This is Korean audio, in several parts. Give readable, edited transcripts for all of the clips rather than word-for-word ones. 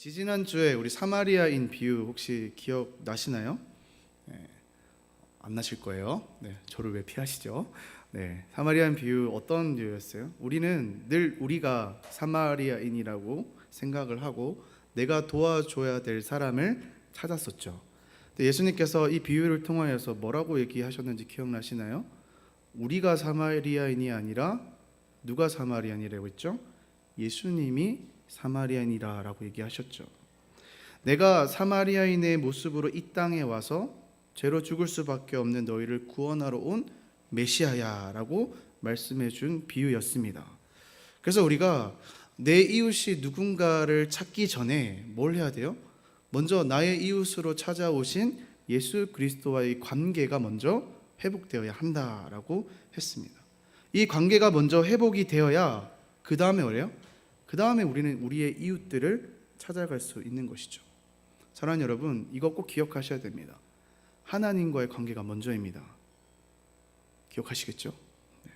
지지난주에 우리 사마리아인 비유 혹시 기억나시나요? 네, 안 나실 거예요. 네, 저를 왜 피하시죠? 네, 사마리아인 비유 어떤 비유였어요? 우리는 늘 우리가 사마리아인이라고 생각을 하고 내가 도와줘야 될 사람을 찾았었죠. 근데 예수님께서 이 비유를 통하여서 뭐라고 얘기하셨는지 기억나시나요? 우리가 사마리아인이 아니라 누가 사마리아인이라고 했죠? 예수님이 사마리아인이라고 얘기하셨죠. 내가 사마리아인의 모습으로 이 땅에 와서 죄로 죽을 수밖에 없는 너희를 구원하러 온 메시아야라고 말씀해 준 비유였습니다. 그래서 우리가 내 이웃이 누군가를 찾기 전에 뭘 해야 돼요? 먼저 나의 이웃으로 찾아오신 예수 그리스도와의 관계가 먼저 회복되어야 한다라고 했습니다. 이 관계가 먼저 회복이 되어야 그 다음에 뭐래요? 그 다음에 우리는 우리의 이웃들을 찾아갈 수 있는 것이죠. 사랑하는 여러분, 이거 꼭 기억하셔야 됩니다. 하나님과의 관계가 먼저입니다. 기억하시겠죠? 네.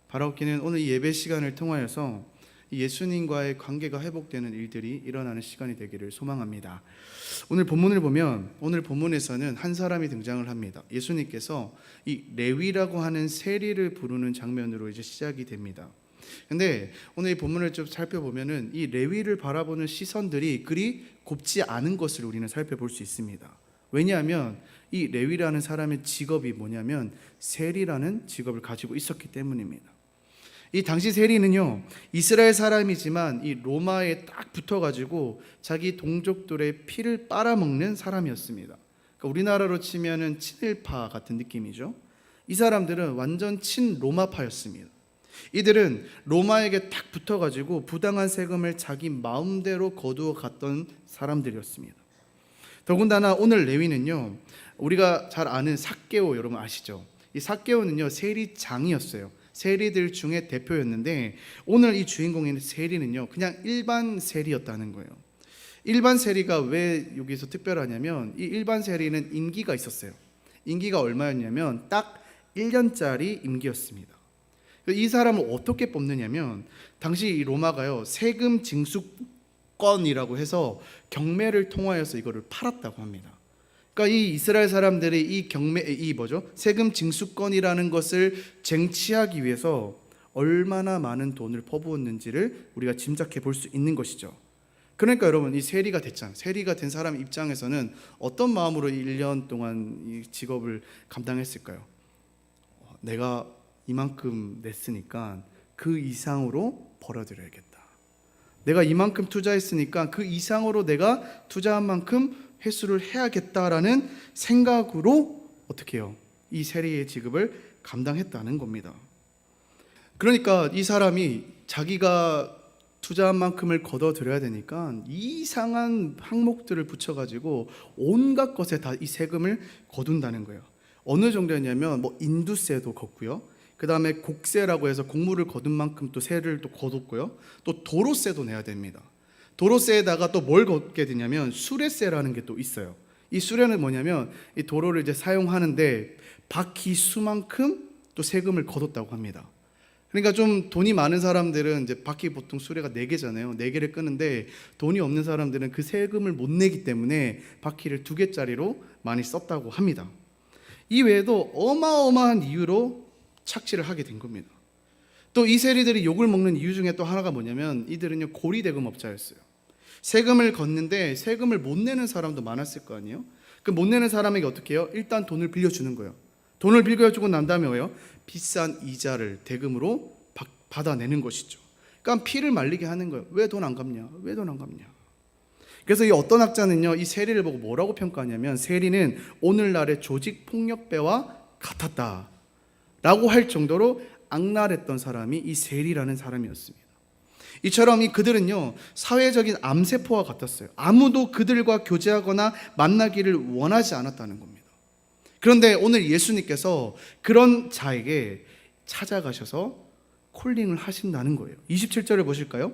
바라옵기는 오늘 이 예배 시간을 통하여서 예수님과의 관계가 회복되는 일들이 일어나는 시간이 되기를 소망합니다. 오늘 본문을 보면 오늘 본문에서는 한 사람이 등장을 합니다. 예수님께서 이 레위라고 하는 세리를 부르는 장면으로 이제 시작이 됩니다. 근데 오늘 이 본문을 좀 살펴보면은 이 레위를 바라보는 시선들이 그리 곱지 않은 것을 우리는 살펴볼 수 있습니다. 왜냐하면 이 레위라는 사람의 직업이 뭐냐면 세리라는 직업을 가지고 있었기 때문입니다. 이 당시 세리는요, 이스라엘 사람이지만 이 로마에 딱 붙어가지고 자기 동족들의 피를 빨아먹는 사람이었습니다. 그러니까 우리나라로 치면은 친일파 같은 느낌이죠. 이 사람들은 완전 친로마파였습니다. 이들은 로마에게 딱 붙어가지고 부당한 세금을 자기 마음대로 거두어 갔던 사람들이었습니다. 더군다나 오늘 레위는요, 우리가 잘 아는 삭개오 여러분 아시죠? 이 삭개오는요 세리장이었어요. 세리들 중에 대표였는데 오늘 이 주인공인 세리는요 그냥 일반 세리였다는 거예요. 일반 세리가 왜 여기서 특별하냐면 이 일반 세리는 임기가 있었어요. 임기가 얼마였냐면 딱 1년짜리 임기였습니다. 이 사람을 어떻게 뽑느냐면 당시 이 로마가요 세금 징수권이라고 해서 경매를 통하여서 이거를 팔았다고 합니다. 그러니까 이 이스라엘 사람들이 이 세금 징수권이라는 것을 쟁취하기 위해서 얼마나 많은 돈을 퍼부었는지를 우리가 짐작해 볼 수 있는 것이죠. 그러니까 여러분 이 세리가 됐잖아요. 세리가 된 사람 입장에서는 어떤 마음으로 1년 동안 이 직업을 감당했을까요? 내가 이만큼 냈으니까 그 이상으로 벌어들여야겠다. 내가 이만큼 투자했으니까 그 이상으로 내가 투자한 만큼 회수를 해야겠다라는 생각으로 어떻게 해요? 이 세리의 직업을 감당했다는 겁니다. 그러니까 이 사람이 자기가 투자한 만큼을 걷어들여야 되니까 이상한 항목들을 붙여가지고 온갖 것에 다 이 세금을 거둔다는 거예요. 어느 정도였냐면 인두세도 걷고요. 그 다음에 곡세라고 해서 곡물을 거둔 만큼 또 세를 또 거뒀고요. 또 도로세도 내야 됩니다. 도로세에다가 또 뭘 걷게 되냐면 수레세라는 게 또 있어요. 이 수레는 뭐냐면 이 도로를 이제 사용하는데 바퀴 수만큼 또 세금을 거뒀다고 합니다. 그러니까 좀 돈이 많은 사람들은 이제 바퀴 보통 수레가 4개잖아요. 4개를 끄는데 돈이 없는 사람들은 그 세금을 못 내기 때문에 바퀴를 2개짜리로 많이 썼다고 합니다. 이 외에도 어마어마한 이유로 착취를 하게 된 겁니다. 또 이 세리들이 욕을 먹는 이유 중에 또 하나가 뭐냐면 이들은요 고리대금업자였어요. 세금을 걷는데 세금을 못 내는 사람도 많았을 거 아니에요. 그 못 내는 사람에게 어떻게 해요? 일단 돈을 빌려주는 거예요. 돈을 빌려주고 난 다음에 뭐예요? 비싼 이자를 대금으로 받아내는 것이죠. 그러니까 피를 말리게 하는 거예요. 왜 돈 안 갚냐? 왜 돈 안 갚냐? 그래서 이 어떤 학자는요 이 세리를 보고 뭐라고 평가하냐면 세리는 오늘날의 조직폭력배와 같았다 라고 할 정도로 악랄했던 사람이 이 세리라는 사람이었습니다. 이처럼 그들은요 사회적인 암세포와 같았어요. 아무도 그들과 교제하거나 만나기를 원하지 않았다는 겁니다. 그런데 오늘 예수님께서 그런 자에게 찾아가셔서 콜링을 하신다는 거예요. 27절을 보실까요?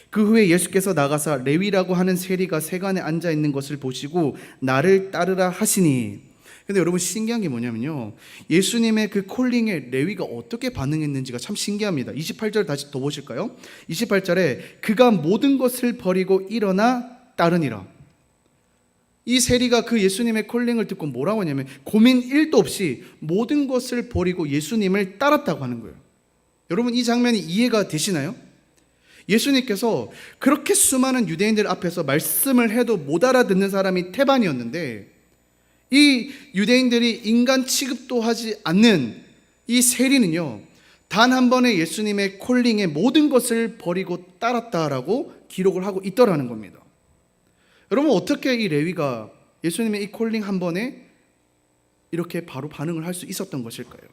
그 후에 예수께서 나가사 레위라고 하는 세리가 세간에 앉아 있는 것을 보시고 나를 따르라 하시니. 근데 여러분 신기한 게 뭐냐면요 예수님의 그 콜링에 레위가 어떻게 반응했는지가 참 신기합니다. 28절 다시 더 보실까요? 28절에 그가 모든 것을 버리고 일어나 따르니라. 이 세리가 그 예수님의 콜링을 듣고 뭐라고 하냐면 고민 1도 없이 모든 것을 버리고 예수님을 따랐다고 하는 거예요. 여러분, 이 장면이 이해가 되시나요? 예수님께서 그렇게 수많은 유대인들 앞에서 말씀을 해도 못 알아듣는 사람이 태반이었는데, 이 유대인들이 인간 취급도 하지 않는 이 세리는요, 단 한 번의 예수님의 콜링에 모든 것을 버리고 따랐다라고 기록을 하고 있더라는 겁니다. 여러분, 어떻게 이 레위가 예수님의 이 콜링 한 번에 이렇게 바로 반응을 할 수 있었던 것일까요?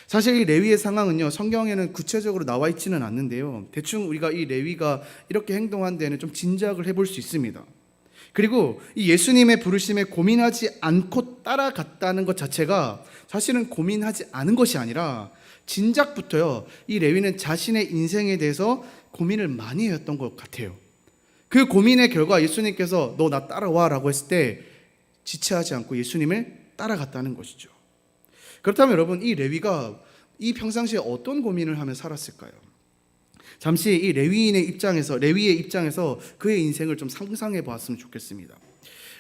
사실 이 레위의 상황은요, 성경에는 구체적으로 나와 있지는 않는데요, 대충 우리가 이 레위가 이렇게 행동한 데는 좀 짐작을 해볼 수 있습니다. 그리고 이 예수님의 부르심에 고민하지 않고 따라갔다는 것 자체가 사실은 고민하지 않은 것이 아니라 진작부터요, 이 레위는 자신의 인생에 대해서 고민을 많이 했던 것 같아요. 그 고민의 결과 예수님께서 너 나 따라와 라고 했을 때 지체하지 않고 예수님을 따라갔다는 것이죠. 그렇다면 여러분, 이 레위가 이 평상시에 어떤 고민을 하며 살았을까요? 잠시 이 레위의 입장에서 그의 인생을 좀 상상해 보았으면 좋겠습니다.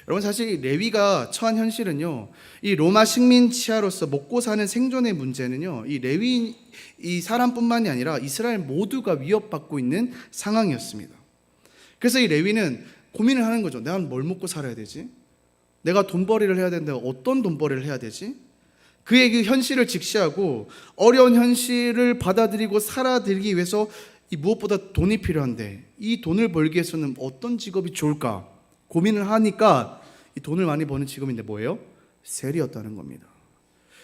여러분, 사실 이 레위가 처한 현실은요, 이 로마 식민 치하로서 먹고 사는 생존의 문제는요, 이 사람뿐만이 아니라 이스라엘 모두가 위협받고 있는 상황이었습니다. 그래서 이 레위는 고민을 하는 거죠. 내가 뭘 먹고 살아야 되지? 내가 돈벌이를 해야 되는데 어떤 돈벌이를 해야 되지? 그의 그 현실을 직시하고 어려운 현실을 받아들이고 살아들기 위해서 이 무엇보다 돈이 필요한데 이 돈을 벌기 위해서는 어떤 직업이 좋을까 고민을 하니까 이 돈을 많이 버는 직업인데 뭐예요? 세리였다는 겁니다.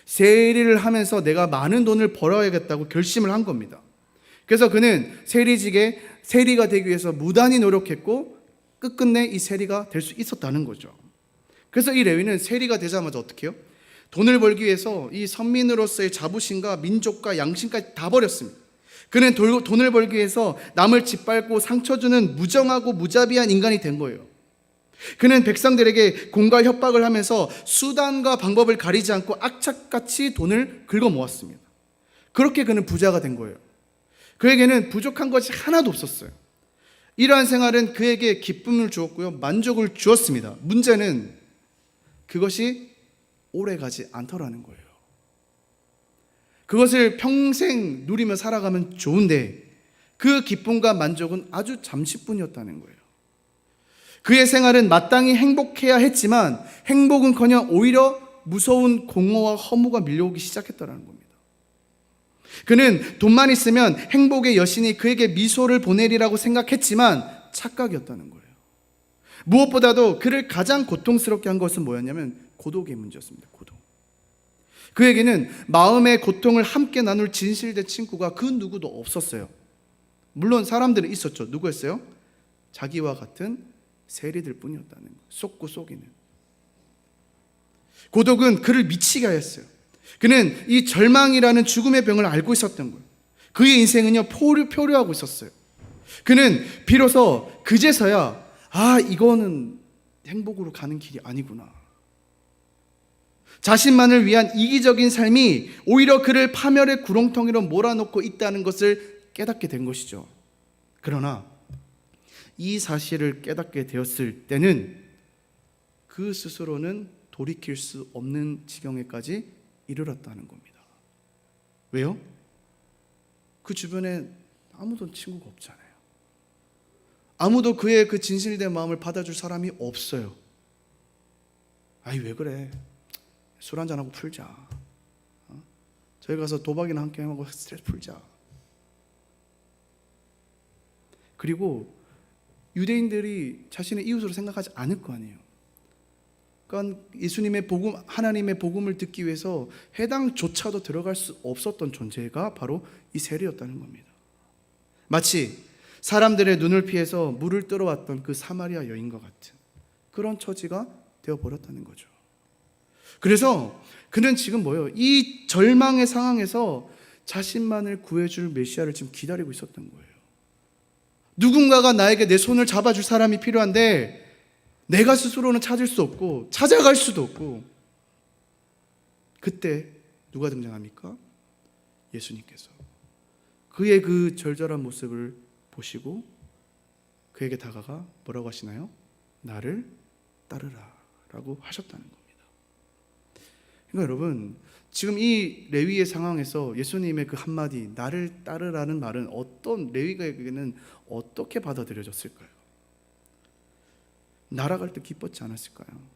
세리를 하면서 내가 많은 돈을 벌어야겠다고 결심을 한 겁니다. 그래서 그는 세리가 되기 위해서 무단히 노력했고 끝끝내 이 세리가 될 수 있었다는 거죠. 그래서 이 레위는 세리가 되자마자 어떻게 해요? 돈을 벌기 위해서 이 선민으로서의 자부심과 민족과 양심까지 다 버렸습니다. 그는 돈을 벌기 위해서 남을 짓밟고 상처 주는 무정하고 무자비한 인간이 된 거예요. 그는 백성들에게 공갈 협박을 하면서 수단과 방법을 가리지 않고 악착같이 돈을 긁어 모았습니다. 그렇게 그는 부자가 된 거예요. 그에게는 부족한 것이 하나도 없었어요. 이러한 생활은 그에게 기쁨을 주었고요, 만족을 주었습니다. 문제는 그것이 오래가지 않더라는 거예요. 그것을 평생 누리며 살아가면 좋은데 그 기쁨과 만족은 아주 잠시뿐이었다는 거예요. 그의 생활은 마땅히 행복해야 했지만 행복은커녕 오히려 무서운 공허와 허무가 밀려오기 시작했다는 겁니다. 그는 돈만 있으면 행복의 여신이 그에게 미소를 보내리라고 생각했지만 착각이었다는 거예요. 무엇보다도 그를 가장 고통스럽게 한 것은 뭐였냐면 고독의 문제였습니다. 고독. 그에게는 마음의 고통을 함께 나눌 진실된 친구가 그 누구도 없었어요. 물론 사람들은 있었죠. 누구였어요? 자기와 같은 세리들 뿐이었다는 거예요. 쏟고 쏘기는. 고독은 그를 미치게 하였어요. 그는 이 절망이라는 죽음의 병을 알고 있었던 거예요. 그의 인생은요, 표류하고 있었어요. 그는 비로소 그제서야 이거는 행복으로 가는 길이 아니구나. 자신만을 위한 이기적인 삶이 오히려 그를 파멸의 구렁텅이로 몰아넣고 있다는 것을 깨닫게 된 것이죠. 그러나 이 사실을 깨닫게 되었을 때는 그 스스로는 돌이킬 수 없는 지경에까지 이르렀다는 겁니다. 왜요? 그 주변에 아무도 친구가 없잖아요. 아무도 그의 그 진실된 마음을 받아줄 사람이 없어요. 왜 그래? 술 한잔하고 풀자. 저희 가서 도박이나 함께 하고 스트레스 풀자. 그리고 유대인들이 자신의 이웃으로 생각하지 않을 거 아니에요. 그러니까 예수님의 복음, 하나님의 복음을 듣기 위해서 해당조차도 들어갈 수 없었던 존재가 바로 이 세리였다는 겁니다. 마치 사람들의 눈을 피해서 물을 뜨러왔던 그 사마리아 여인과 같은 그런 처지가 되어버렸다는 거죠. 그래서 그는 지금 이 절망의 상황에서 자신만을 구해줄 메시아를 지금 기다리고 있었던 거예요. 누군가가 나에게 내 손을 잡아줄 사람이 필요한데 내가 스스로는 찾을 수 없고 찾아갈 수도 없고, 그때 누가 등장합니까? 예수님께서 그의 그 절절한 모습을 보시고 그에게 다가가 뭐라고 하시나요? 나를 따르라 라고 하셨다는 겁니다. 그러니까 여러분, 지금 이 레위의 상황에서 예수님의 그 한마디 나를 따르라는 말은 어떤 레위가에게는 어떻게 받아들여졌을까요? 날아갈 때 기뻤지 않았을까요?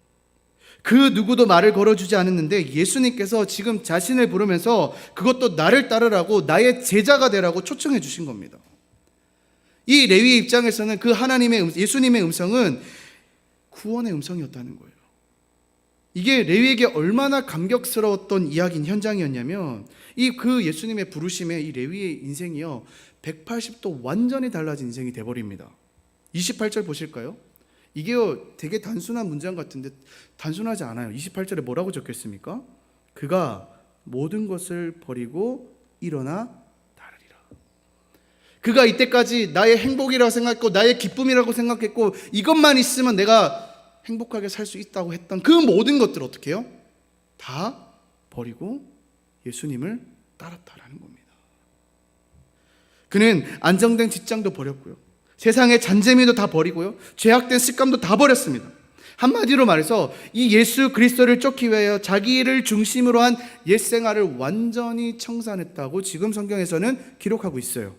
그 누구도 말을 걸어주지 않았는데 예수님께서 지금 자신을 부르면서 그것도 나를 따르라고, 나의 제자가 되라고 초청해 주신 겁니다. 이 레위의 입장에서는 그 예수님의 음성은 구원의 음성이었다는 거예요. 이게 레위에게 얼마나 감격스러웠던 이야기인 현장이었냐면, 그 예수님의 부르심에 이 레위의 인생이요 180도 완전히 달라진 인생이 돼버립니다. 28절 보실까요? 이게요 되게 단순한 문장 같은데 단순하지 않아요. 28절에 뭐라고 적혔습니까? 그가 모든 것을 버리고 일어나 따르리라. 그가 이때까지 나의 행복이라고 생각했고 나의 기쁨이라고 생각했고 이것만 있으면 내가 행복하게 살 수 있다고 했던 그 모든 것들 어떻게 해요? 다 버리고 예수님을 따랐다라는 겁니다. 그는 안정된 직장도 버렸고요, 세상의 잔재미도 다 버리고요, 죄악된 습관도 다 버렸습니다. 한마디로 말해서 이 예수 그리스도를 쫓기 위하여 자기를 중심으로 한 옛생활을 완전히 청산했다고 지금 성경에서는 기록하고 있어요.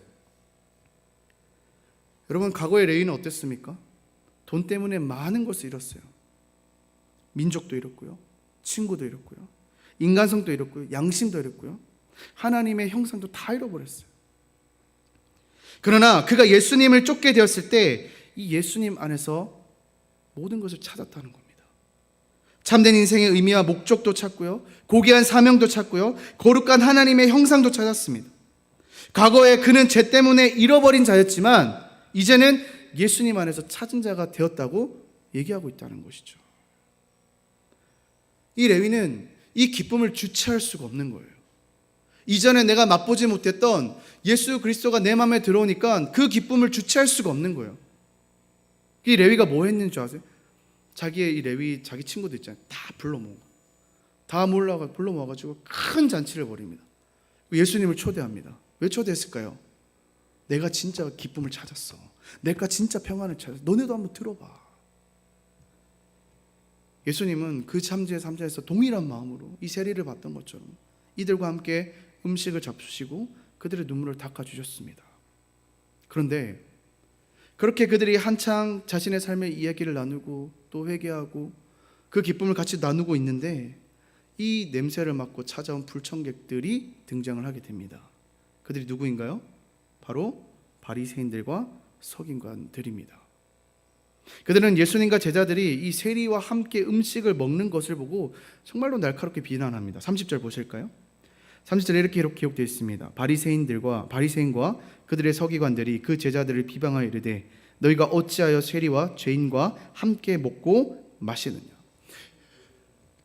여러분, 과거의 레위는 어땠습니까? 돈 때문에 많은 것을 잃었어요. 민족도 잃었고요, 친구도 잃었고요, 인간성도 잃었고요, 양심도 잃었고요, 하나님의 형상도 다 잃어버렸어요. 그러나 그가 예수님을 쫓게 되었을 때 이 예수님 안에서 모든 것을 찾았다는 겁니다. 참된 인생의 의미와 목적도 찾고요, 고귀한 사명도 찾고요, 거룩한 하나님의 형상도 찾았습니다. 과거에 그는 죄 때문에 잃어버린 자였지만 이제는 예수님 안에서 찾은 자가 되었다고 얘기하고 있다는 것이죠. 이 레위는 이 기쁨을 주체할 수가 없는 거예요. 이전에 내가 맛보지 못했던 예수 그리스도가 내 마음에 들어오니까 그 기쁨을 주체할 수가 없는 거예요. 이 레위가 뭐 했는 줄 아세요? 이 레위 자기 친구들 있잖아요, 다 불러 모아가지고 큰 잔치를 벌입니다. 예수님을 초대합니다. 왜 초대했을까요? 내가 진짜 기쁨을 찾았어, 내가 진짜 평안을 찾았어, 너네도 한번 들어봐. 예수님은 그 삼자에서 동일한 마음으로 이 세리를 봤던 것처럼 이들과 함께 음식을 잡수시고 그들의 눈물을 닦아주셨습니다. 그런데 그렇게 그들이 한창 자신의 삶의 이야기를 나누고 또 회개하고 그 기쁨을 같이 나누고 있는데 이 냄새를 맡고 찾아온 불청객들이 등장을 하게 됩니다. 그들이 누구인가요? 바로 바리새인들과 서기관들입니다. 그들은 예수님과 제자들이 이 세리와 함께 음식을 먹는 것을 보고 정말로 날카롭게 비난합니다. 30절 보실까요? 30절에 이렇게 기록되어 있습니다. 바리새인과 그들의 서기관들이 그 제자들을 비방하여 이르되 너희가 어찌하여 세리와 죄인과 함께 먹고 마시느냐.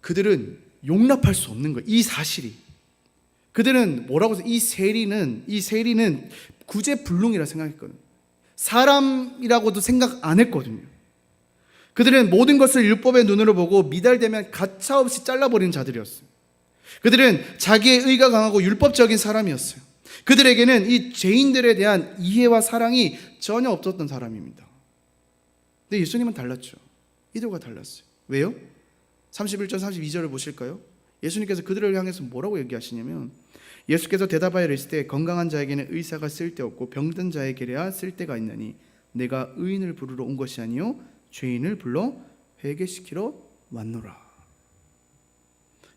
그들은 용납할 수 없는 거예요, 이 사실이. 그들은 뭐라고 해서 이 세리는 구제불능이라 생각했거든요. 사람이라고도 생각 안 했거든요. 그들은 모든 것을 율법의 눈으로 보고 미달되면 가차없이 잘라버리는 자들이었어요. 그들은 자기의 의가 강하고 율법적인 사람이었어요. 그들에게는 이 죄인들에 대한 이해와 사랑이 전혀 없었던 사람입니다. 근데 예수님은 달랐죠. 이들과 달랐어요. 왜요? 31절 32절을 보실까요? 예수님께서 그들을 향해서 뭐라고 얘기하시냐면, 예수께서 대답하여 이르시되 건강한 자에게는 의사가 쓸데없고 병든 자에게야 쓸데가 있나니 내가 의인을 부르러 온 것이 아니요 죄인을 불러 회개시키러 왔노라.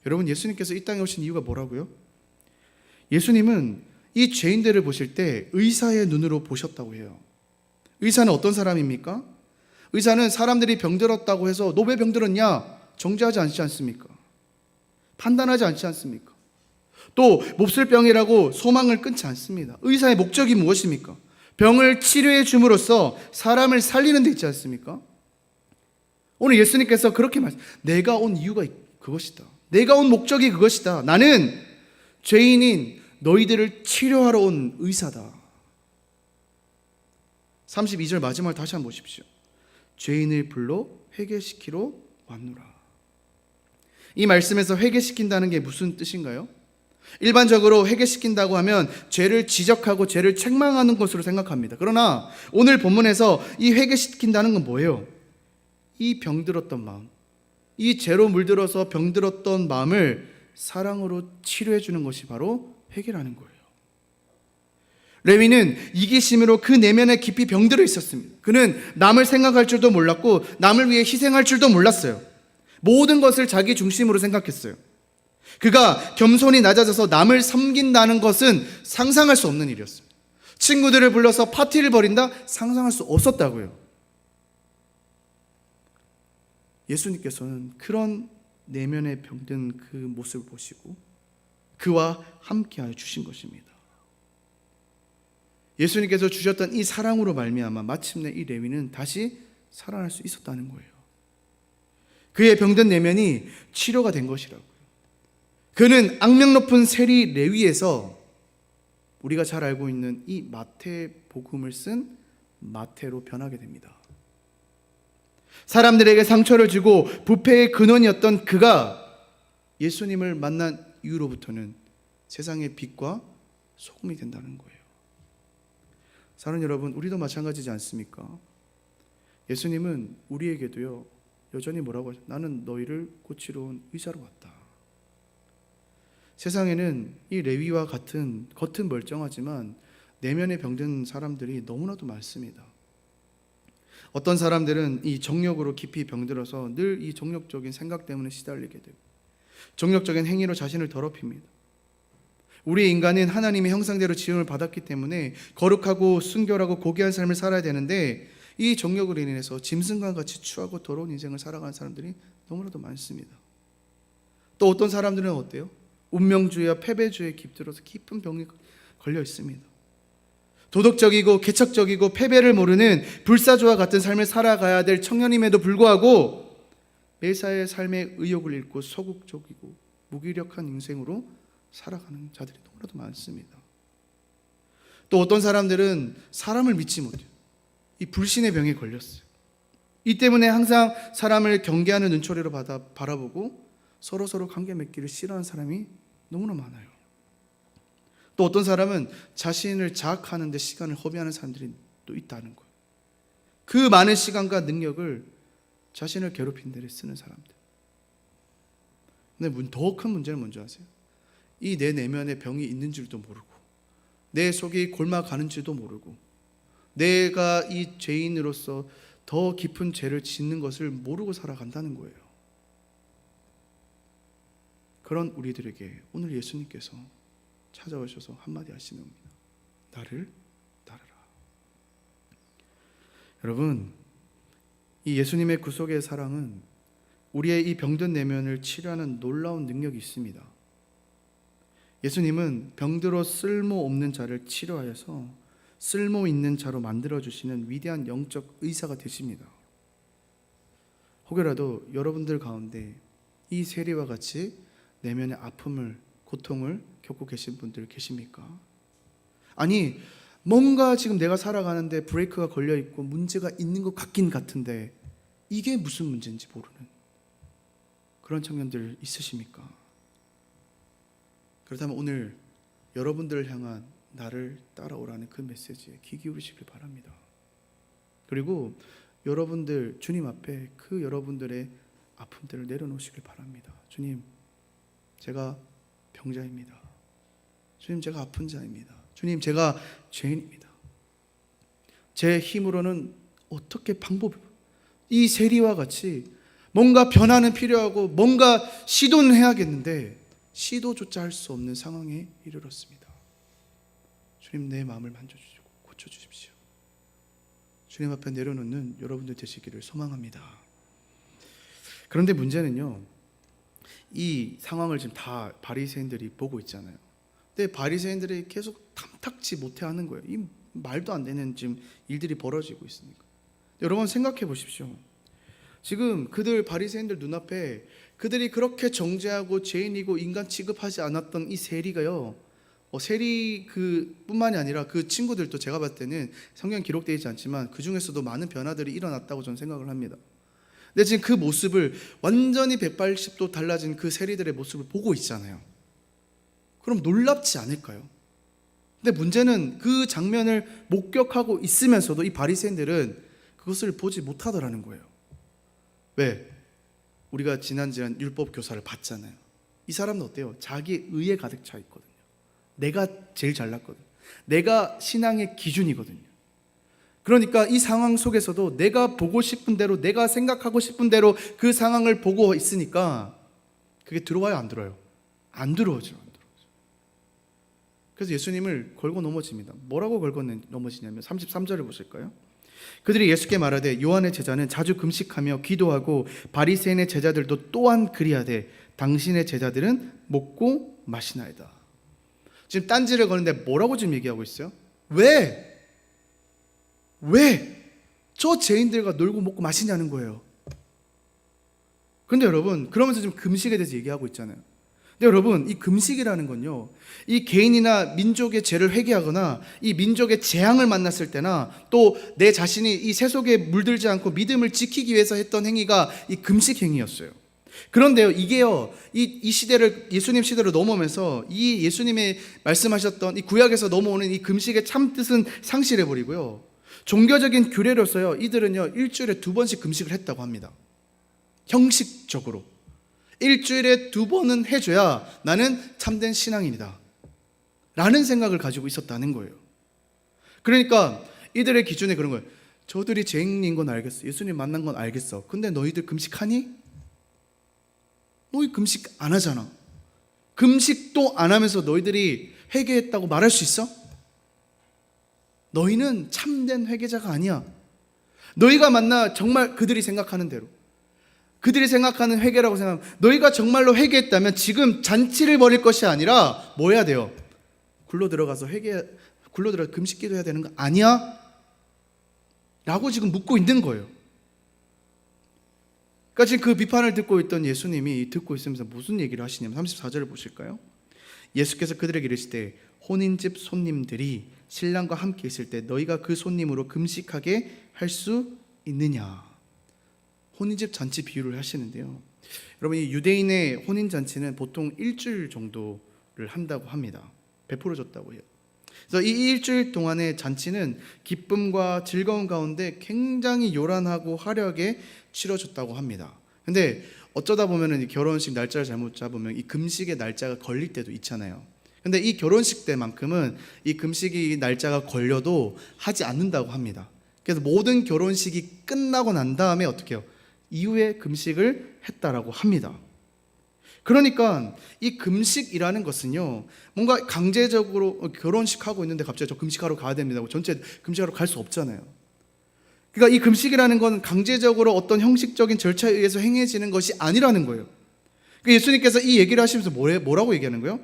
여러분, 예수님께서 이 땅에 오신 이유가 뭐라고요? 예수님은 이 죄인들을 보실 때 의사의 눈으로 보셨다고 해요. 의사는 어떤 사람입니까? 의사는 사람들이 병들었다고 해서 너 왜 병들었냐 정죄하지 않지 않습니까? 판단하지 않지 않습니까? 또 몹쓸 병이라고 소망을 끊지 않습니다. 의사의 목적이 무엇입니까? 병을 치료해 줌으로써 사람을 살리는 데 있지 않습니까? 오늘 예수님께서 그렇게 내가 온 이유가 그것이다, 내가 온 목적이 그것이다, 나는 죄인인 너희들을 치료하러 온 의사다. 32절 마지막을 다시 한번 보십시오. 죄인을 불러 회개시키러 왔노라. 이 말씀에서 회개시킨다는 게 무슨 뜻인가요? 일반적으로 회개시킨다고 하면 죄를 지적하고 죄를 책망하는 것으로 생각합니다. 그러나 오늘 본문에서 이 회개시킨다는 건 뭐예요? 이 병들었던 마음, 이 죄로 물들어서 병들었던 마음을 사랑으로 치료해 주는 것이 바로 회개라는 거예요. 레위는 이기심으로 그 내면에 깊이 병들어 있었습니다. 그는 남을 생각할 줄도 몰랐고 남을 위해 희생할 줄도 몰랐어요. 모든 것을 자기 중심으로 생각했어요. 그가 겸손히 낮아져서 남을 섬긴다는 것은 상상할 수 없는 일이었습니다. 친구들을 불러서 파티를 벌인다? 상상할 수 없었다고요. 예수님께서는 그런 내면에 병든 그 모습을 보시고 그와 함께하여 주신 것입니다. 예수님께서 주셨던 이 사랑으로 말미암아 마침내 이 레위는 다시 살아날 수 있었다는 거예요. 그의 병든 내면이 치료가 된 것이라고요. 그는 악명 높은 세리 레위에서 우리가 잘 알고 있는 이 마태복음을 쓴 마태로 변하게 됩니다. 사람들에게 상처를 주고 부패의 근원이었던 그가 예수님을 만난 이후로부터는 세상의 빛과 소금이 된다는 거예요. 사랑하는 여러분, 우리도 마찬가지지 않습니까? 예수님은 우리에게도요 여전히 뭐라고 하죠? 나는 너희를 고치러 온 의사로 왔다. 세상에는 이 레위와 같은 겉은 멀쩡하지만 내면에 병든 사람들이 너무나도 많습니다. 어떤 사람들은 이 정욕으로 깊이 병들어서 늘 이 정욕적인 생각 때문에 시달리게 되고 정욕적인 행위로 자신을 더럽힙니다. 우리 인간은 하나님의 형상대로 지음을 받았기 때문에 거룩하고 순결하고 고귀한 삶을 살아야 되는데 이 정욕으로 인해서 짐승과 같이 추하고 더러운 인생을 살아가는 사람들이 너무나도 많습니다. 또 어떤 사람들은 어때요? 운명주의와 패배주의에 깃들어서 깊은 병이 걸려 있습니다. 도덕적이고 개척적이고 패배를 모르는 불사조와 같은 삶을 살아가야 될 청년임에도 불구하고 매사의 삶의 의욕을 잃고 소극적이고 무기력한 인생으로 살아가는 자들이 너무나도 많습니다. 또 어떤 사람들은 사람을 믿지 못해요. 이 불신의 병에 걸렸어요. 이 때문에 항상 사람을 경계하는 눈초리로 바라보고 서로 관계 맺기를 싫어하는 사람이 너무나 많아요. 또 어떤 사람은 자신을 자학하는 데 시간을 허비하는 사람들이 또 있다는 거예요. 그 많은 시간과 능력을 자신을 괴롭히는 데 쓰는 사람들. 근데 더 큰 문제는 뭔지 아세요? 이 내 내면에 병이 있는 줄도 모르고 내 속이 골마가는 줄도 모르고 내가 이 죄인으로서 더 깊은 죄를 짓는 것을 모르고 살아간다는 거예요. 그런 우리들에게 오늘 예수님께서 찾아오셔서 한마디 하시는 겁니다. 나를 따르라. 여러분, 이 예수님의 구속의 사랑은 우리의 이 병든 내면을 치료하는 놀라운 능력이 있습니다. 예수님은 병들어 쓸모없는 자를 치료하여서 쓸모 있는 자로 만들어주시는 위대한 영적 의사가 되십니다. 혹여라도 여러분들 가운데 이 세리와 같이 내면의 아픔을, 고통을 겪고 계신 분들 계십니까? 아니, 뭔가 지금 내가 살아가는데 브레이크가 걸려있고 문제가 있는 것 같긴 같은데 이게 무슨 문제인지 모르는 그런 청년들 있으십니까? 그렇다면 오늘 여러분들을 향한 나를 따라오라는 그 메시지에 귀 기울이시길 바랍니다. 그리고 여러분들 주님 앞에 그 여러분들의 아픔들을 내려놓으시길 바랍니다. 주님, 제가 병자입니다. 주님, 제가 아픈 자입니다. 주님, 제가 죄인입니다. 제 힘으로는 어떻게 이 세리와 같이 뭔가 변화는 필요하고 뭔가 시도는 해야겠는데 시도조차 할 수 없는 상황에 이르렀습니다. 주님, 내 마음을 만져주시고 고쳐주십시오. 주님 앞에 내려놓는 여러분들 되시기를 소망합니다. 그런데 문제는요, 이 상황을 지금 다 바리새인들이 보고 있잖아요. 근데 바리새인들이 계속 탐탁지 못해 하는 거예요. 이 말도 안 되는 지금 일들이 벌어지고 있으니까. 여러분 생각해 보십시오. 지금 그들 바리새인들 눈앞에 그들이 그렇게 정죄하고 죄인이고 인간 취급하지 않았던 이 세리가요, 세리 뿐만이 아니라 그 친구들도 제가 봤을 때는 성경에 기록되어 있지 않지만 그 중에서도 많은 변화들이 일어났다고 저는 생각을 합니다. 근데 지금 그 모습을 완전히 180도 달라진 그 세리들의 모습을 보고 있잖아요. 그럼 놀랍지 않을까요? 근데 문제는 그 장면을 목격하고 있으면서도 이 바리새인들은 그것을 보지 못하더라는 거예요. 왜? 우리가 지난 율법 교사를 봤잖아요. 이 사람은 어때요? 자기 의에 가득 차 있거든요. 내가 제일 잘났거든. 내가 신앙의 기준이거든요. 그러니까 이 상황 속에서도 내가 보고 싶은 대로, 내가 생각하고 싶은 대로 그 상황을 보고 있으니까 그게 들어와요, 안 들어요? 안 들어오죠. 그래서 예수님을 걸고 넘어집니다. 뭐라고 걸고 넘어지냐면 33절을 보실까요? 그들이 예수께 말하되 요한의 제자는 자주 금식하며 기도하고 바리새인의 제자들도 또한 그리하되 당신의 제자들은 먹고 마시나이다. 지금 딴지를 거는데 뭐라고 지금 얘기하고 있어요? 왜 저 죄인들과 놀고 먹고 마시냐는 거예요. 근데 여러분, 그러면서 지금 금식에 대해서 얘기하고 있잖아요. 근데 여러분, 이 금식이라는 건요, 이 개인이나 민족의 죄를 회개하거나 이 민족의 재앙을 만났을 때나 또 내 자신이 이 세속에 물들지 않고 믿음을 지키기 위해서 했던 행위가 이 금식 행위였어요. 그런데요, 이게요, 이 시대를, 예수님 시대로 넘어오면서 이 예수님의 말씀하셨던 이 구약에서 넘어오는 이 금식의 참 뜻은 상실해버리고요, 종교적인 규례로서요, 이들은요, 일주일에 2번씩 금식을 했다고 합니다. 형식적으로. 일주일에 2번은 해줘야 나는 참된 신앙인이다 라는 생각을 가지고 있었다는 거예요. 그러니까 이들의 기준에 그런 거예요. 저들이 죄인인 건 알겠어. 예수님 만난 건 알겠어. 근데 너희들 금식하니? 너희 금식 안 하잖아. 금식도 안 하면서 너희들이 회개했다고 말할 수 있어? 너희는 참된 회개자가 아니야. 너희가 만나 정말 그들이 생각하는 대로, 그들이 생각하는 회개라고 생각하면, 너희가 정말로 회개했다면 지금 잔치를 벌일 것이 아니라 뭐 해야 돼요? 굴로 들어가서 금식기도 해야 되는 거 아니야? 라고 지금 묻고 있는 거예요. 그러니까 지금 그 비판을 듣고 있던 예수님이 듣고 있으면서 무슨 얘기를 하시냐면 34절을 보실까요? 예수께서 그들에게 이르시되 혼인집 손님들이 신랑과 함께 있을 때 너희가 그 손님으로 금식하게 할 수 있느냐. 혼인집 잔치 비유를 하시는데요, 여러분, 이 유대인의 혼인잔치는 보통 일주일 정도를 한다고 합니다. 베풀어줬다고 해요. 그래서 이 일주일 동안의 잔치는 기쁨과 즐거움 가운데 굉장히 요란하고 화려하게 치러졌다고 합니다. 근데 어쩌다 보면은 이 결혼식 날짜를 잘못 잡으면 이 금식의 날짜가 걸릴 때도 있잖아요. 근데 이 결혼식 때만큼은 이 금식이 날짜가 걸려도 하지 않는다고 합니다. 그래서 모든 결혼식이 끝나고 난 다음에 어떻게 해요? 이후에 금식을 했다라고 합니다. 그러니까 이 금식이라는 것은요, 뭔가 강제적으로 결혼식 하고 있는데 갑자기 저 금식하러 가야 됩니다, 전체 금식하러 갈 수 없잖아요. 그러니까 이 금식이라는 건 강제적으로 어떤 형식적인 절차에 의해서 행해지는 것이 아니라는 거예요. 그러니까 예수님께서 이 얘기를 하시면서 뭐라고 얘기하는 거예요?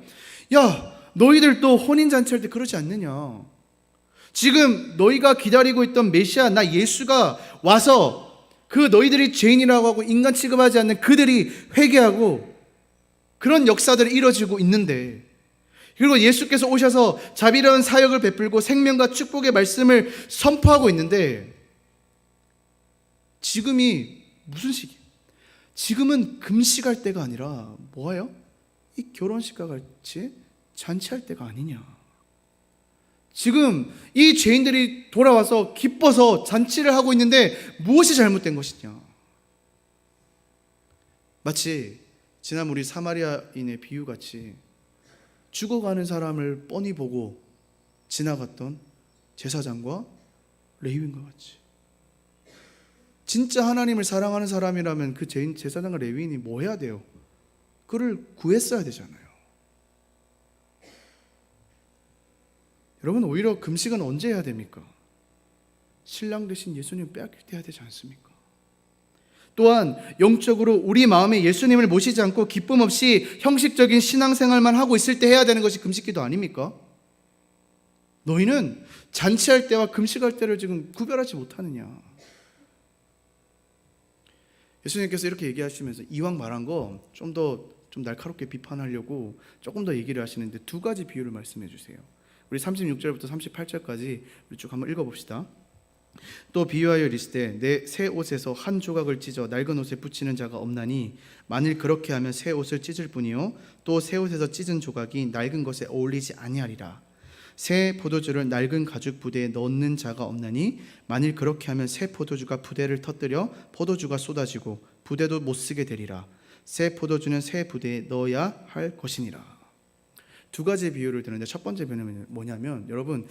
야, 너희들도 혼인잔치 할 때 그러지 않느냐. 지금 너희가 기다리고 있던 메시아 나 예수가 와서 그 너희들이 죄인이라고 하고 인간 취급하지 않는 그들이 회개하고 그런 역사들이 이루어지고 있는데, 그리고 예수께서 오셔서 자비로운 사역을 베풀고 생명과 축복의 말씀을 선포하고 있는데, 지금이 무슨 시기예요? 지금은 금식할 때가 아니라 뭐예요? 이 결혼식과 같이 잔치할 때가 아니냐. 지금 이 죄인들이 돌아와서 기뻐서 잔치를 하고 있는데 무엇이 잘못된 것이냐. 마치 지난 우리 사마리아인의 비유같이 죽어가는 사람을 뻔히 보고 지나갔던 제사장과 레위인과 같이, 진짜 하나님을 사랑하는 사람이라면 그 제사장과 레위인이 뭐 해야 돼요? 그를 구했어야 되잖아요. 여러분, 오히려 금식은 언제 해야 됩니까? 신랑 대신 예수님 빼앗길 때 해야 되지 않습니까? 또한 영적으로 우리 마음에 예수님을 모시지 않고 기쁨 없이 형식적인 신앙생활만 하고 있을 때 해야 되는 것이 금식기도 아닙니까? 너희는 잔치할 때와 금식할 때를 지금 구별하지 못하느냐. 예수님께서 이렇게 얘기하시면서 이왕 말한 거 좀 날카롭게 비판하려고 조금 더 얘기를 하시는데 2가지 비유를 말씀해 주세요. 우리 36절부터 38절까지 우리 쭉 한번 읽어봅시다. 또 비유하여 이르시되 내 새 옷에서 한 조각을 찢어 낡은 옷에 붙이는 자가 없나니 만일 그렇게 하면 새 옷을 찢을 뿐이요 또 새 옷에서 찢은 조각이 낡은 것에 어울리지 아니하리라. 새 포도주를 낡은 가죽 부대에 넣는 자가 없나니 만일 그렇게 하면 새 포도주가 부대를 터뜨려 포도주가 쏟아지고 부대도 못 쓰게 되리라. 새 포도주는 새 부대에 넣어야 할 것이니라. 두 가지 비유를 드는데 첫 번째 비유는 뭐냐면 여러분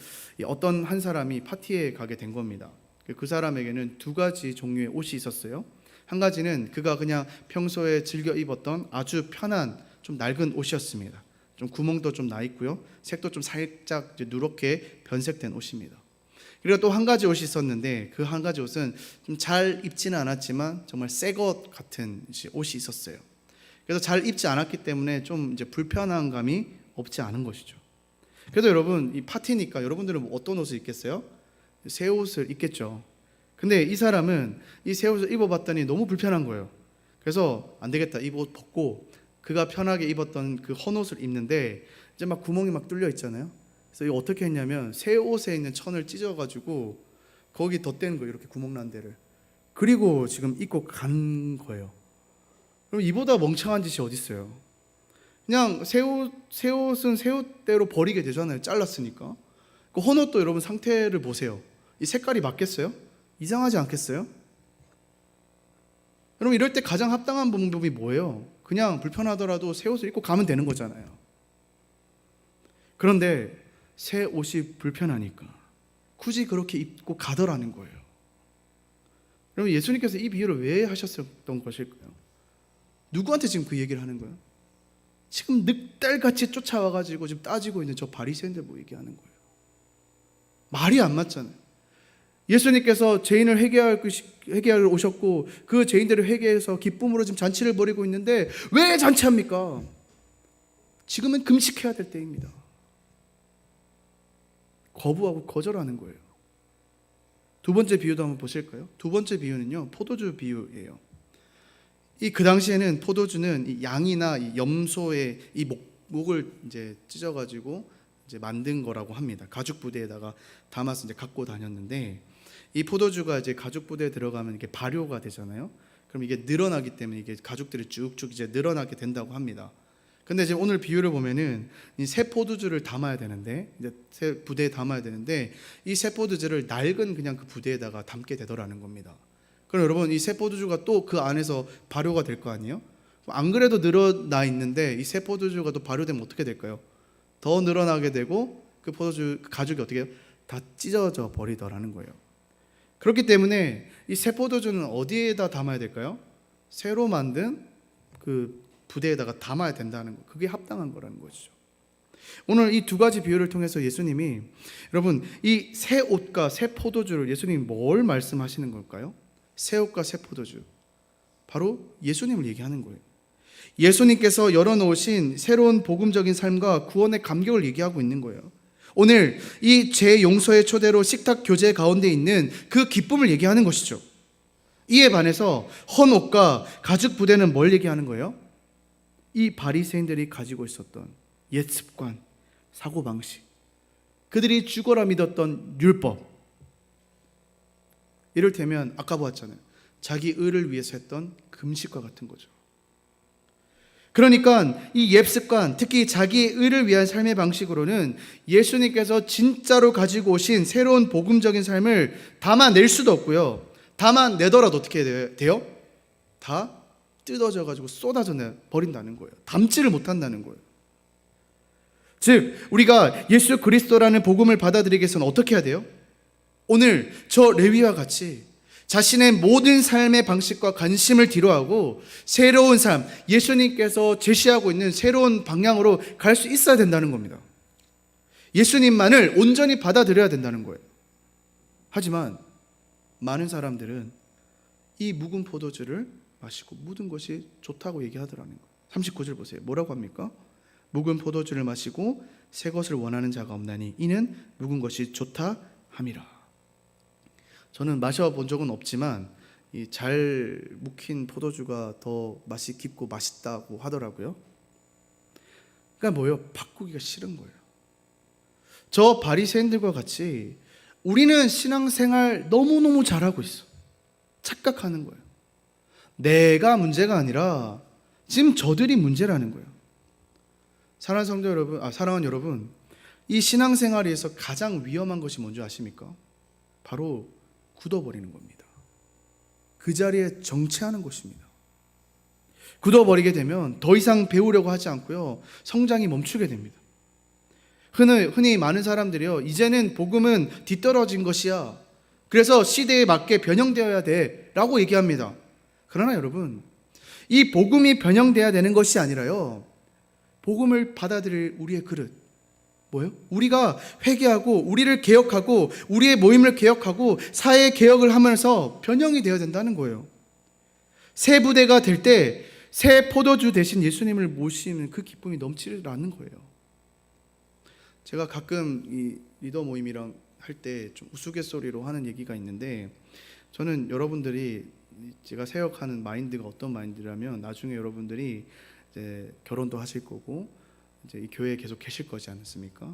어떤 한 사람이 파티에 가게 된 겁니다. 그 사람에게는 두 가지 종류의 옷이 있었어요. 한 가지는 그가 그냥 평소에 즐겨 입었던 아주 편한 좀 낡은 옷이었습니다. 좀 구멍도 좀 나 있고요. 색도 좀 살짝 누렇게 변색된 옷입니다. 그리고 또 한 가지 옷이 있었는데 그 한 가지 옷은 좀 잘 입지는 않았지만 정말 새 것 같은 옷이 있었어요. 그래서 잘 입지 않았기 때문에 좀 이제 불편한 감이 없지 않은 것이죠. 그래도 여러분 이 파티니까 여러분들은 뭐 어떤 옷을 입겠어요? 새 옷을 입겠죠. 근데 이 사람은 이 새 옷을 입어봤더니 너무 불편한 거예요. 그래서 안 되겠다, 이 옷 벗고 그가 편하게 입었던 그 헌옷을 입는데 이제 막 구멍이 막 뚫려 있잖아요. 그래서 이거 어떻게 했냐면 새 옷에 있는 천을 찢어가지고 거기 덧댄 거예요. 이렇게 구멍 난 데를. 그리고 지금 입고 간 거예요. 그럼 이보다 멍청한 짓이 어디 있어요? 그냥 새 옷은 새 옷대로 버리게 되잖아요. 잘랐으니까. 그 헌옷도 여러분 상태를 보세요. 이 색깔이 맞겠어요? 이상하지 않겠어요? 여러분 이럴 때 가장 합당한 방법이 뭐예요? 그냥 불편하더라도 새 옷을 입고 가면 되는 거잖아요. 그런데 새 옷이 불편하니까 굳이 그렇게 입고 가더라는 거예요. 여러분 예수님께서 이 비유를 왜 하셨던 것일까요? 누구한테 지금 그 얘기를 하는 거예요? 지금 늑달같이 쫓아와가지고 지금 따지고 있는 저 바리새인들 뭐 얘기하는 거예요? 말이 안 맞잖아요. 예수님께서 죄인을 회개하러 오셨고 그 죄인들을 회개해서 기쁨으로 지금 잔치를 벌이고 있는데 왜 잔치합니까? 지금은 금식해야 될 때입니다. 거부하고 거절하는 거예요. 두 번째 비유도 한번 보실까요? 두 번째 비유는요, 포도주 비유예요. 그 당시에는 포도주는 이 양이나 이 염소의 이 목을 이제 찢어가지고 이제 만든 거라고 합니다. 가죽 부대에다가 담아서 이제 갖고 다녔는데 이 포도주가 이제 가죽 부대에 들어가면 이게 발효가 되잖아요. 그럼 이게 늘어나기 때문에 이게 가죽들이 쭉쭉 이제 늘어나게 된다고 합니다. 근데 이제 오늘 비유를 보면은 이 새 포도주를 담아야 되는데 이제 새 부대에 담아야 되는데 이 새 포도주를 낡은 그냥 그 부대에다가 담게 되더라는 겁니다. 그럼 여러분 이 새 포도주가 또 그 안에서 발효가 될 거 아니에요? 안 그래도 늘어나 있는데 이 새 포도주가 또 발효되면 어떻게 될까요? 더 늘어나게 되고 그 포도주 가죽이 어떻게 해요? 다 찢어져 버리더라는 거예요. 그렇기 때문에 이 새 포도주는 어디에다 담아야 될까요? 새로 만든 그 부대에다가 담아야 된다는 거. 그게 합당한 거라는 것이죠. 오늘 이 두 가지 비유를 통해서 예수님이 여러분 이 새 옷과 새 포도주를 예수님이 뭘 말씀하시는 걸까요? 새 옷과 새 포도주. 바로 예수님을 얘기하는 거예요. 예수님께서 열어놓으신 새로운 복음적인 삶과 구원의 감격을 얘기하고 있는 거예요. 오늘 이 죄 용서의 초대로 식탁 교제 가운데 있는 그 기쁨을 얘기하는 것이죠. 이에 반해서 헌옷과 가죽 부대는 뭘 얘기하는 거예요? 이 바리새인들이 가지고 있었던 옛 습관, 사고방식, 그들이 죽어라 믿었던 율법, 이를테면 아까 보았잖아요. 자기 의를 위해서 했던 금식과 같은 거죠. 그러니까 이 옛 습관, 특히 자기의 의를 위한 삶의 방식으로는 예수님께서 진짜로 가지고 오신 새로운 복음적인 삶을 담아낼 수도 없고요. 담아내더라도 어떻게 돼요? 다 뜯어져가지고 쏟아져 버린다는 거예요. 담지를 못한다는 거예요. 즉 우리가 예수 그리스도라는 복음을 받아들이기 위해서는 어떻게 해야 돼요? 오늘 저 레위와 같이 자신의 모든 삶의 방식과 관심을 뒤로하고 새로운 삶, 예수님께서 제시하고 있는 새로운 방향으로 갈 수 있어야 된다는 겁니다. 예수님만을 온전히 받아들여야 된다는 거예요. 하지만 많은 사람들은 이 묵은 포도주를 마시고 묻은 것이 좋다고 얘기하더라는 거예요. 39절 보세요. 뭐라고 합니까? 묵은 포도주를 마시고 새 것을 원하는 자가 없나니 이는 묵은 것이 좋다 함이라. 저는 마셔본 적은 없지만 이 잘 묵힌 포도주가 더 맛이 깊고 맛있다고 하더라고요. 그러니까 뭐예요? 바꾸기가 싫은 거예요. 저 바리새인들과 같이 우리는 신앙생활 너무너무 잘하고 있어. 착각하는 거예요. 내가 문제가 아니라 지금 저들이 문제라는 거예요. 사랑하는 성도 여러분, 사랑하는 여러분, 이 신앙생활에서 가장 위험한 것이 뭔지 아십니까? 바로 굳어버리는 겁니다. 그 자리에 정체하는 것입니다. 굳어버리게 되면 더 이상 배우려고 하지 않고요, 성장이 멈추게 됩니다. 흔히 많은 사람들이요, 이제는 복음은 뒤떨어진 것이야, 그래서 시대에 맞게 변형되어야 돼 라고 얘기합니다. 그러나 여러분, 이 복음이 변형되어야 되는 것이 아니라요, 복음을 받아들일 우리의 그릇, 뭐예요? 우리가 회개하고 우리를 개혁하고 우리의 모임을 개혁하고 사회 개혁을 하면서 변형이 되어야 된다는 거예요. 새 부대가 될 때 새 포도주 대신 예수님을 모시는 그 기쁨이 넘치지 않는 거예요. 제가 가끔 이 리더 모임이랑 할 때 좀 우스갯소리로 하는 얘기가 있는데, 저는 여러분들이 제가 세역하는 마인드가 어떤 마인드라면, 나중에 여러분들이 이제 결혼도 하실 거고 이제 이 교회에 계속 계실 거지 않습니까?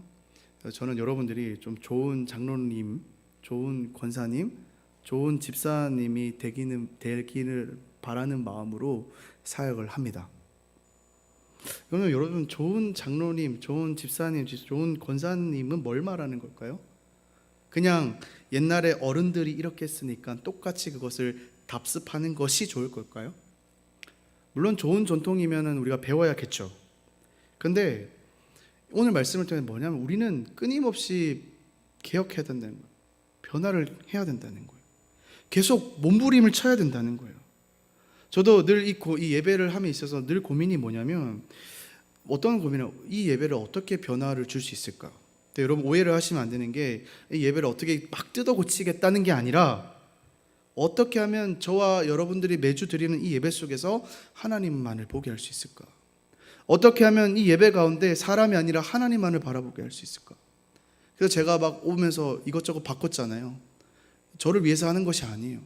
그래서 저는 여러분들이 좀 좋은 장로님, 좋은 권사님, 좋은 집사님이 되기를 바라는 마음으로 사역을 합니다. 그러면 여러분, 좋은 장로님, 좋은 집사님, 좋은 권사님은 뭘 말하는 걸까요? 그냥 옛날에 어른들이 이렇게 했으니까 똑같이 그것을 답습하는 것이 좋을 걸까요? 물론 좋은 전통이면 우리가 배워야겠죠. 근데 오늘 말씀을 통해 뭐냐면, 우리는 끊임없이 개혁해야 된다는 거예요. 변화를 해야 된다는 거예요. 계속 몸부림을 쳐야 된다는 거예요. 저도 늘 이 예배를 함에 있어서 늘 고민이 뭐냐면, 어떤 고민은 이 예배를 어떻게 변화를 줄 수 있을까? 근데 여러분, 오해를 하시면 안 되는 게, 이 예배를 어떻게 막 뜯어 고치겠다는 게 아니라, 어떻게 하면 저와 여러분들이 매주 드리는 이 예배 속에서 하나님만을 보게 할 수 있을까? 어떻게 하면 이 예배 가운데 사람이 아니라 하나님만을 바라보게 할 수 있을까? 그래서 제가 막 오면서 이것저것 바꿨잖아요. 저를 위해서 하는 것이 아니에요.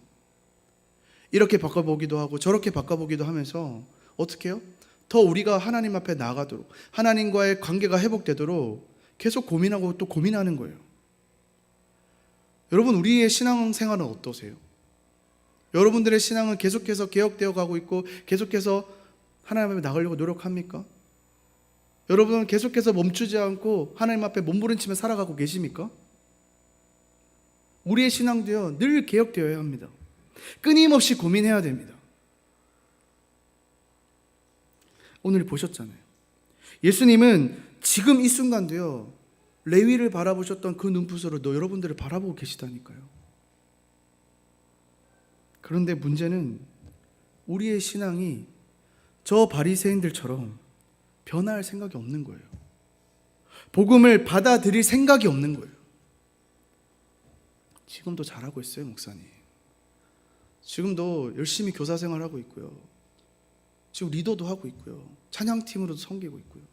이렇게 바꿔보기도 하고 저렇게 바꿔보기도 하면서 어떻게 해요? 더 우리가 하나님 앞에 나가도록, 하나님과의 관계가 회복되도록 계속 고민하고 또 고민하는 거예요. 여러분, 우리의 신앙생활은 어떠세요? 여러분들의 신앙은 계속해서 개혁되어 가고 있고 계속해서 하나님 앞에 나가려고 노력합니까? 여러분은 계속해서 멈추지 않고 하나님 앞에 몸부림치며 살아가고 계십니까? 우리의 신앙도요, 늘 개혁되어야 합니다. 끊임없이 고민해야 됩니다. 오늘 보셨잖아요. 예수님은 지금 이 순간도요, 레위를 바라보셨던 그 눈빛으로 여러분들을 바라보고 계시다니까요. 그런데 문제는 우리의 신앙이 저 바리새인들처럼 변화할 생각이 없는 거예요. 복음을 받아들일 생각이 없는 거예요. 지금도 잘하고 있어요, 목사님. 지금도 열심히 교사 생활하고 있고요. 지금 리더도 하고 있고요. 찬양팀으로도 섬기고 있고요.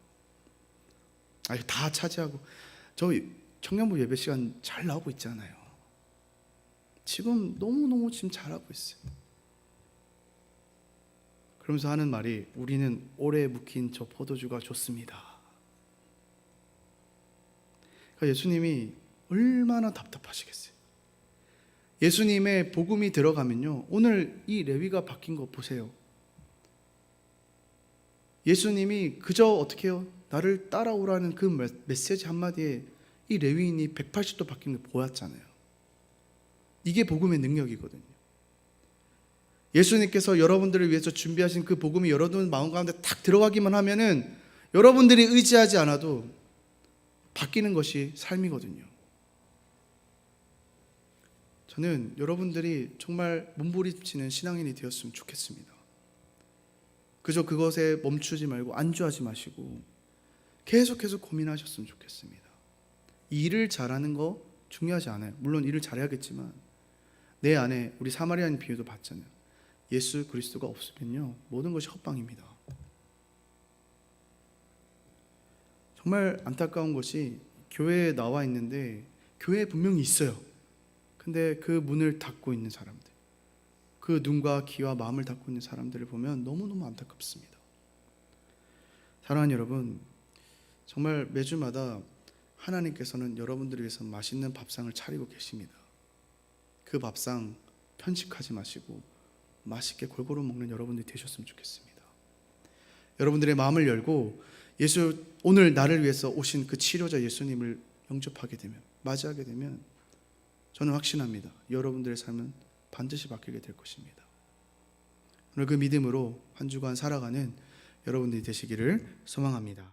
다 차지하고 저 청년부 예배 시간 잘 나오고 있잖아요. 지금 너무너무 지금 잘하고 있어요. 그러면서 하는 말이, 우리는 오래 묵힌 저 포도주가 좋습니다. 그러니까 예수님이 얼마나 답답하시겠어요. 예수님의 복음이 들어가면요, 오늘 이 레위가 바뀐 거 보세요. 예수님이 그저 어떻게 해요? 나를 따라오라는 그 메시지 한마디에 이 레위인이 180도 바뀐 걸 보았잖아요. 이게 복음의 능력이거든요. 예수님께서 여러분들을 위해서 준비하신 그 복음이 여러분 마음 가운데 탁 들어가기만 하면은 여러분들이 의지하지 않아도 바뀌는 것이 삶이거든요. 저는 여러분들이 정말 몸부림치는 신앙인이 되었으면 좋겠습니다. 그저 그것에 멈추지 말고 안주하지 마시고 계속해서 고민하셨으면 좋겠습니다. 일을 잘하는 거 중요하지 않아요. 물론 일을 잘해야겠지만 내 안에, 우리 사마리아인 비유도 봤잖아요. 예수 그리스도가 없으면요, 모든 것이 헛방입니다. 정말 안타까운 것이, 교회에 나와 있는데 교회에 분명히 있어요. 근데 그 문을 닫고 있는 사람들, 그 눈과 귀와 마음을 닫고 있는 사람들을 보면 너무너무 안타깝습니다. 사랑하는 여러분, 정말 매주마다 하나님께서는 여러분들을 위해서 맛있는 밥상을 차리고 계십니다. 그 밥상 편식하지 마시고 맛있게 골고루 먹는 여러분들이 되셨으면 좋겠습니다. 여러분들의 마음을 열고 오늘 나를 위해서 오신 그 치료자 예수님을 영접하게 되면, 맞이하게 되면 저는 확신합니다. 여러분들의 삶은 반드시 바뀌게 될 것입니다. 오늘 그 믿음으로 한 주간 살아가는 여러분들이 되시기를 소망합니다.